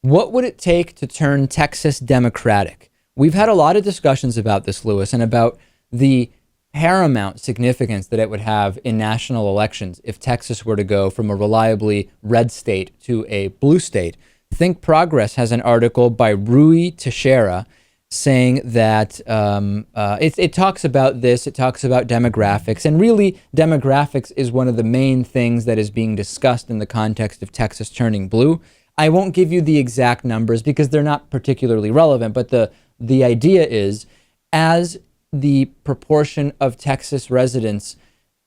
What would it take to turn Texas Democratic? We've had a lot of discussions about this, Lewis, and about the paramount significance that it would have in national elections if Texas were to go from a reliably red state to a blue state. Think Progress has an article by Rui Teixeira saying that it talks about this, it talks about demographics, and really demographics is one of the main things that is being discussed in the context of Texas turning blue. I won't give you the exact numbers because they're not particularly relevant, but the idea is as the proportion of Texas residents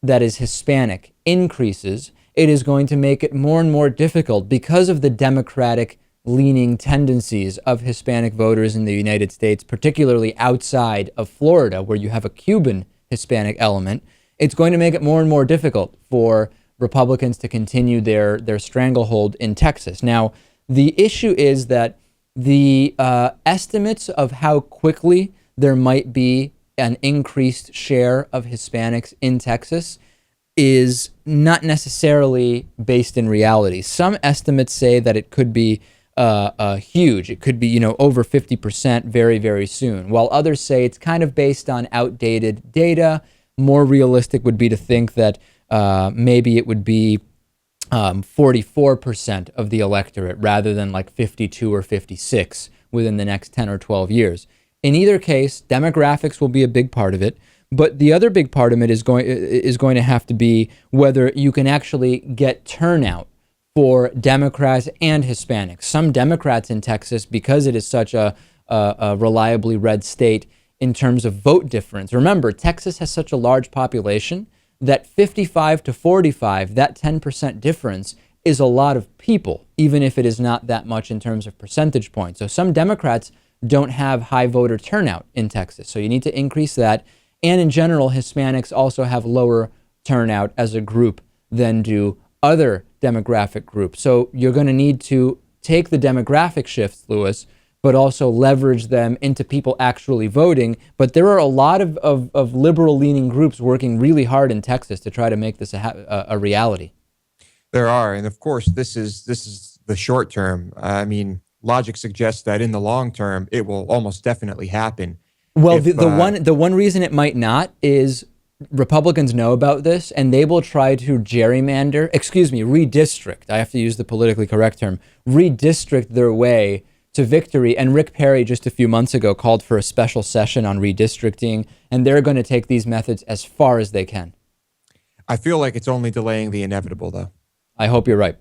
that is Hispanic increases, it is going to make it more and more difficult because of the Democratic leaning tendencies of Hispanic voters in the United States, particularly outside of Florida, where you have a Cuban Hispanic element. It's going to make it more and more difficult for Republicans to continue their stranglehold in Texas. Now, the issue is that the estimates of how quickly there might be an increased share of Hispanics in Texas is not necessarily based in reality. Some estimates say that it could be huge. It could be, over 50% very, very soon, while others say it's kind of based on outdated data. More realistic would be to think that maybe it would be 44% of the electorate rather than like 52 or 56 within the next 10 or 12 years. In either case, demographics will be a big part of it, but the other big part of it is going to have to be whether you can actually get turnout for Democrats and Hispanics. Some Democrats in Texas, because it is such a reliably red state in terms of vote difference. Remember, Texas has such a large population that 55 to 45, that 10% difference is a lot of people, even if it is not that much in terms of percentage points. So some Democrats don't have high voter turnout in Texas. So you need to increase that. And in general, Hispanics also have lower turnout as a group than do other demographic groups. So you're going to need to take the demographic shifts, Lewis, but also leverage them into people actually voting. But there are a lot of liberal-leaning groups working really hard in Texas to try to make this a reality. There are, and of course, this is the short term. I mean, logic suggests that in the long term, it will almost definitely happen. Well, the one reason it might not is Republicans know about this, and they will try to redistrict. I have to use the politically correct term, redistrict their way to victory. And Rick Perry just a few months ago called for a special session on redistricting, and they're going to take these methods as far as they can. I feel like it's only delaying the inevitable, though. I hope you're right.